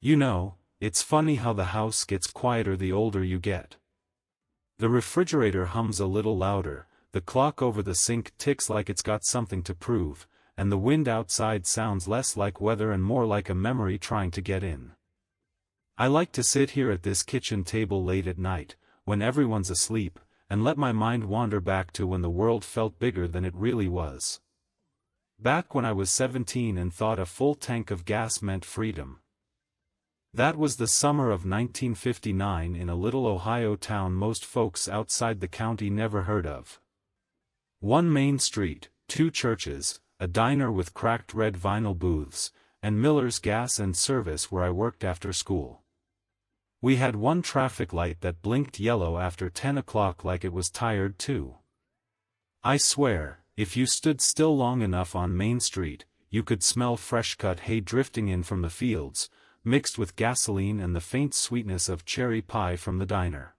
You know, it's funny how the house gets quieter the older you get. The refrigerator hums a little louder, the clock over the sink ticks like it's got something to prove, and the wind outside sounds less like weather and more like a memory trying to get in. I like to sit here at this kitchen table late at night, when everyone's asleep, and let my mind wander back to when the world felt bigger than it really was. Back when I was 17 and thought a full tank of gas meant freedom. That was the summer of 1959 in a little Ohio town most folks outside the county never heard of. One main street, two churches, a diner with cracked red vinyl booths, and Miller's Gas and Service where I worked after school. We had one traffic light that blinked yellow after 10 o'clock like it was tired too. I swear, if you stood still long enough on Main Street, you could smell fresh-cut hay drifting in from the fields, mixed with gasoline and the faint sweetness of cherry pie from the diner.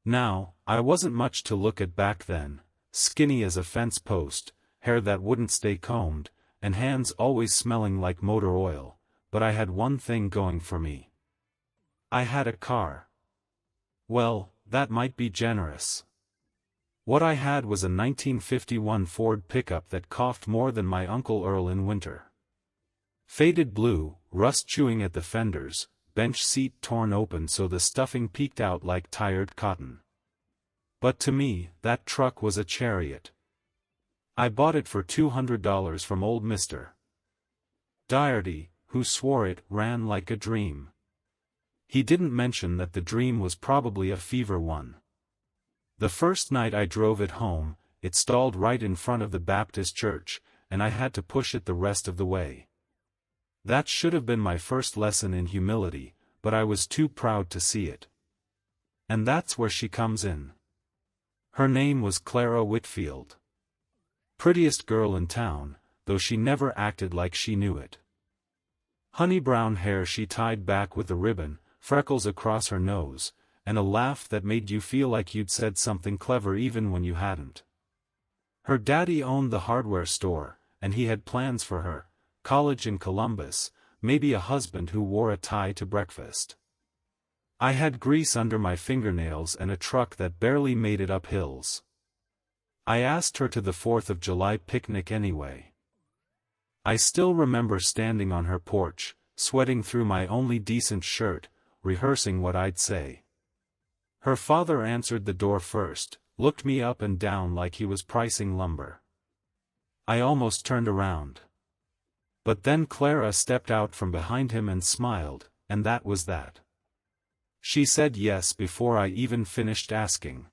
Now, I wasn't much to look at back then, skinny as a fence post, hair that wouldn't stay combed, and hands always smelling like motor oil, but I had one thing going for me. I had a car. Well, that might be generous. What I had was a 1951 Ford pickup that coughed more than my Uncle Earl in winter. Faded blue, rust chewing at the fenders, bench seat torn open so the stuffing peeked out like tired cotton. But to me, that truck was a chariot. I bought it for $200 from old Mr. Doherty, who swore it ran like a dream. He didn't mention that the dream was probably a fever one. The first night I drove it home, it stalled right in front of the Baptist church, and I had to push it the rest of the way. That should have been my first lesson in humility, but I was too proud to see it. And that's where she comes in. Her name was Clara Whitfield. Prettiest girl in town, though she never acted like she knew it. Honey brown hair she tied back with a ribbon, freckles across her nose, and a laugh that made you feel like you'd said something clever even when you hadn't. Her daddy owned the hardware store, and he had plans for her. College in Columbus, maybe a husband who wore a tie to breakfast. I had grease under my fingernails and a truck that barely made it up hills. I asked her to the 4th of July picnic anyway. I still remember standing on her porch, sweating through my only decent shirt, rehearsing what I'd say. Her father answered the door first, looked me up and down like he was pricing lumber. I almost turned around. But then Clara stepped out from behind him and smiled, and that was that. She said yes before I even finished asking.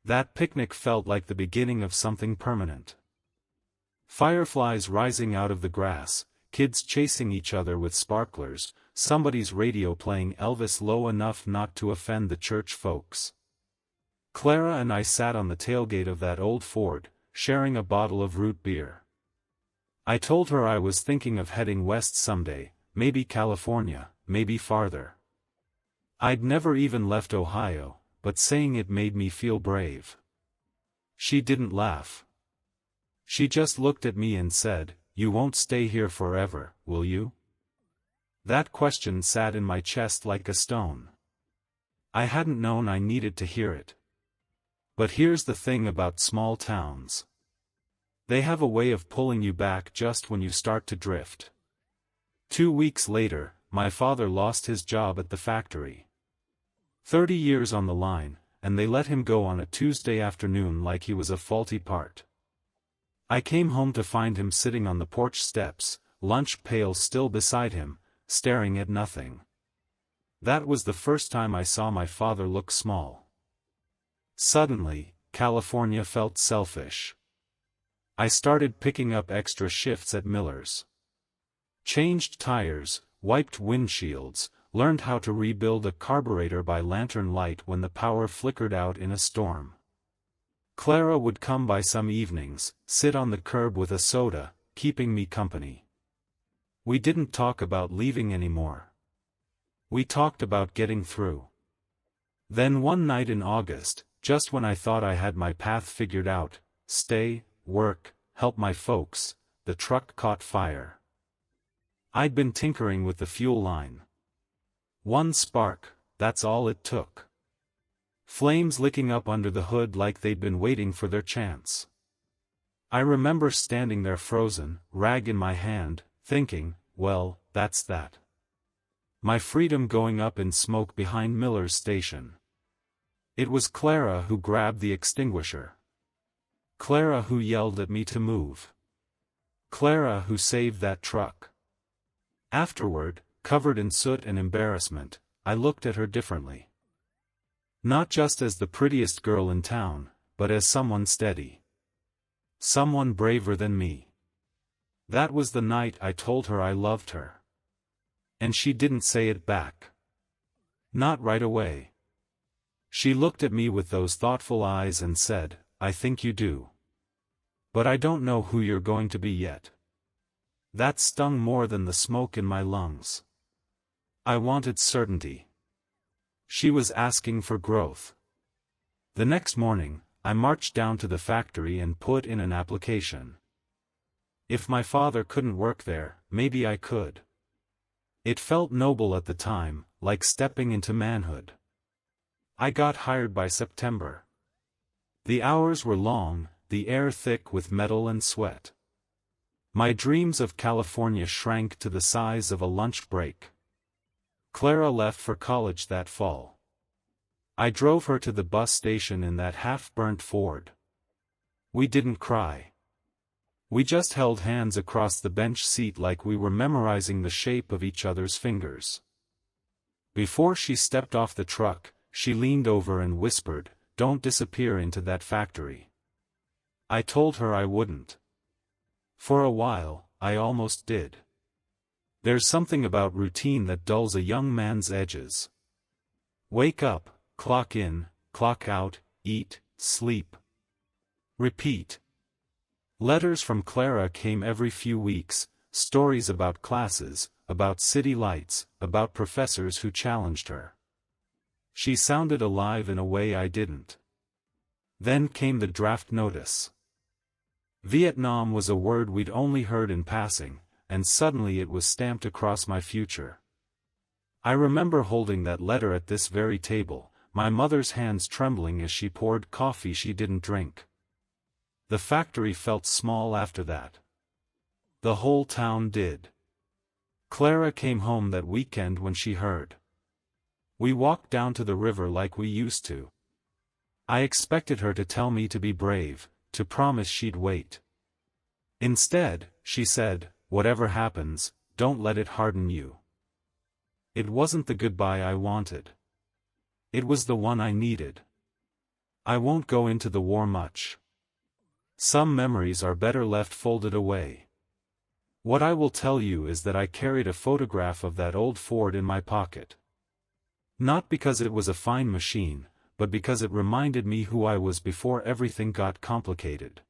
That picnic felt like the beginning of something permanent. Fireflies rising out of the grass, kids chasing each other with sparklers, somebody's radio playing Elvis low enough not to offend the church folks. Clara and I sat on the tailgate of that old Ford, sharing a bottle of root beer. I told her I was thinking of heading west someday, maybe California, maybe farther. I'd never even left Ohio, but saying it made me feel brave. She didn't laugh. She just looked at me and said, "You won't stay here forever, will you?" That question sat in my chest like a stone. I hadn't known I needed to hear it. But here's the thing about small towns. They have a way of pulling you back just when you start to drift. 2 weeks later, my father lost his job at the factory. 30 years on the line, and they let him go on a Tuesday afternoon like he was a faulty part. I came home to find him sitting on the porch steps, lunch pail still beside him, staring at nothing. That was the first time I saw my father look small. Suddenly, California felt selfish. I started picking up extra shifts at Miller's. Changed tires, wiped windshields, learned how to rebuild a carburetor by lantern light when the power flickered out in a storm. Clara would come by some evenings, sit on the curb with a soda, keeping me company. We didn't talk about leaving anymore. We talked about getting through. Then one night in August, just when I thought I had my path figured out, stay, work, help my folks, the truck caught fire. I'd been tinkering with the fuel line. One spark, that's all it took. Flames licking up under the hood like they'd been waiting for their chance. I remember standing there frozen, rag in my hand, thinking, well, that's that. My freedom going up in smoke behind Miller's station. It was Clara who grabbed the extinguisher. Clara who yelled at me to move. Clara who saved that truck. Afterward, covered in soot and embarrassment, I looked at her differently. Not just as the prettiest girl in town, but as someone steady. Someone braver than me. That was the night I told her I loved her. And she didn't say it back. Not right away. She looked at me with those thoughtful eyes and said, I think you do. But I don't know who you're going to be yet. That stung more than the smoke in my lungs. I wanted certainty. She was asking for growth. The next morning, I marched down to the factory and put in an application. If my father couldn't work there, maybe I could. It felt noble at the time, like stepping into manhood. I got hired by September. The hours were long, the air thick with metal and sweat. My dreams of California shrank to the size of a lunch break. Clara left for college that fall. I drove her to the bus station in that half-burnt Ford. We didn't cry. We just held hands across the bench seat like we were memorizing the shape of each other's fingers. Before she stepped off the truck, she leaned over and whispered, "Don't disappear into that factory." I told her I wouldn't. For a while, I almost did. There's something about routine that dulls a young man's edges. Wake up, clock in, clock out, eat, sleep. Repeat. Letters from Clara came every few weeks, stories about classes, about city lights, about professors who challenged her. She sounded alive in a way I didn't. Then came the draft notice. Vietnam was a word we'd only heard in passing, and suddenly it was stamped across my future. I remember holding that letter at this very table, my mother's hands trembling as she poured coffee she didn't drink. The factory felt small after that. The whole town did. Clara came home that weekend when she heard. We walked down to the river like we used to. I expected her to tell me to be brave, to promise she'd wait. Instead, she said, "Whatever happens, don't let it harden you." It wasn't the goodbye I wanted. It was the one I needed. I won't go into the war much. Some memories are better left folded away. What I will tell you is that I carried a photograph of that old Ford in my pocket. Not because it was a fine machine, but because it reminded me who I was before everything got complicated.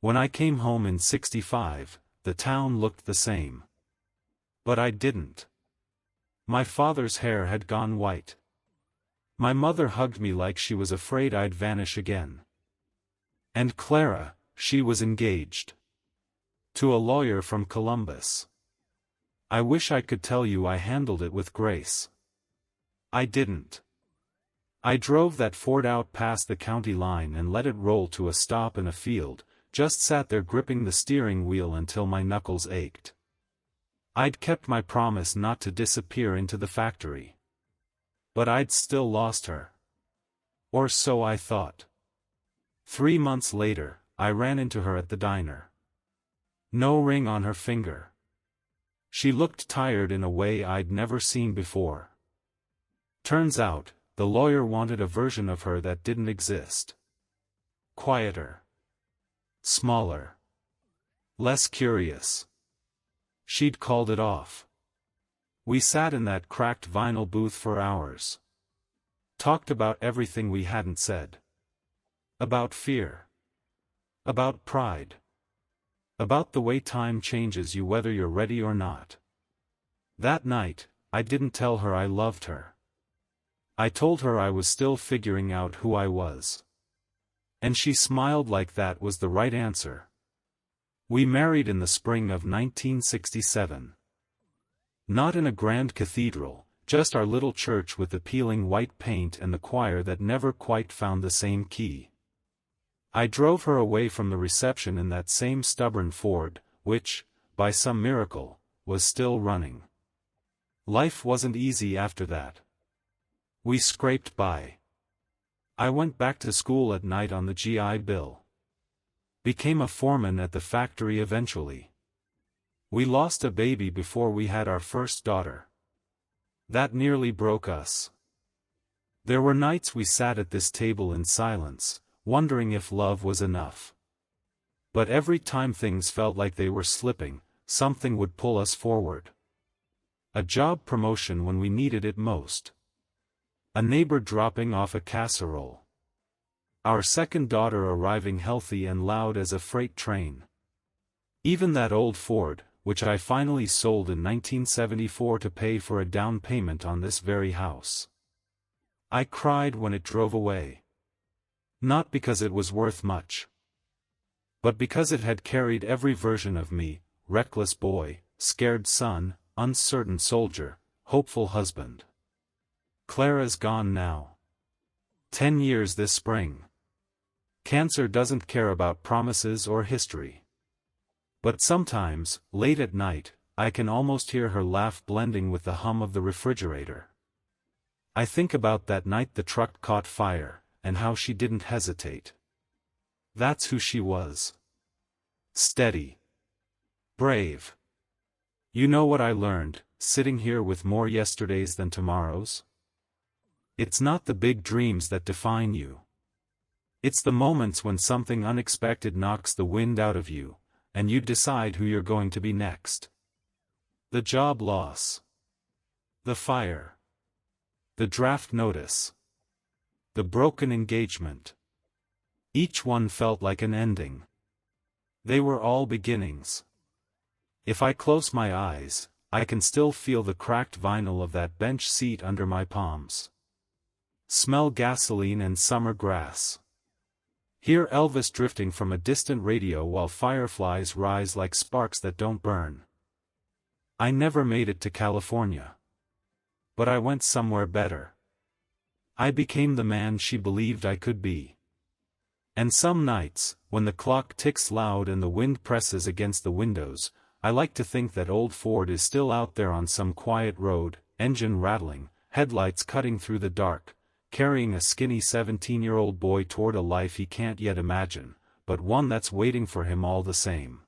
When I came home in '65, the town looked the same. But I didn't. My father's hair had gone white. My mother hugged me like she was afraid I'd vanish again. And Clara, she was engaged. To a lawyer from Columbus. I wish I could tell you I handled it with grace. I didn't. I drove that Ford out past the county line and let it roll to a stop in a field, just sat there gripping the steering wheel until my knuckles ached. I'd kept my promise not to disappear into the factory. But I'd still lost her. Or so I thought. 3 months later, I ran into her at the diner. No ring on her finger. She looked tired in a way I'd never seen before. Turns out, the lawyer wanted a version of her that didn't exist. Quieter. Smaller. Less curious. She'd called it off. We sat in that cracked vinyl booth for hours. Talked about everything we hadn't said. About fear. About pride. About the way time changes you whether you're ready or not. That night, I didn't tell her I loved her. I told her I was still figuring out who I was. And she smiled like that was the right answer. We married in the spring of 1967. Not in a grand cathedral, just our little church with the peeling white paint and the choir that never quite found the same key. I drove her away from the reception in that same stubborn Ford, which, by some miracle, was still running. Life wasn't easy after that. We scraped by. I went back to school at night on the GI Bill. Became a foreman at the factory eventually. We lost a baby before we had our first daughter. That nearly broke us. There were nights we sat at this table in silence, wondering if love was enough. But every time things felt like they were slipping, something would pull us forward. A job promotion when we needed it most. A neighbor dropping off a casserole. Our second daughter arriving healthy and loud as a freight train. Even that old Ford, which I finally sold in 1974 to pay for a down payment on this very house. I cried when it drove away. Not because it was worth much, but because it had carried every version of me: reckless boy, scared son, uncertain soldier, hopeful husband. Clara's gone now. 10 years this spring. Cancer doesn't care about promises or history. But sometimes, late at night, I can almost hear her laugh blending with the hum of the refrigerator. I think about that night the truck caught fire, and how she didn't hesitate. That's who she was. Steady. Brave. You know what I learned, sitting here with more yesterdays than tomorrows? It's not the big dreams that define you. It's the moments when something unexpected knocks the wind out of you, and you decide who you're going to be next. The job loss. The fire. The draft notice. The broken engagement. Each one felt like an ending. They were all beginnings. If I close my eyes, I can still feel the cracked vinyl of that bench seat under my palms. Smell gasoline and summer grass. Hear Elvis drifting from a distant radio while fireflies rise like sparks that don't burn. I never made it to California. But I went somewhere better. I became the man she believed I could be. And some nights, when the clock ticks loud and the wind presses against the windows, I like to think that old Ford is still out there on some quiet road, engine rattling, headlights cutting through the dark, carrying a skinny 17-year-old boy toward a life he can't yet imagine, but one that's waiting for him all the same.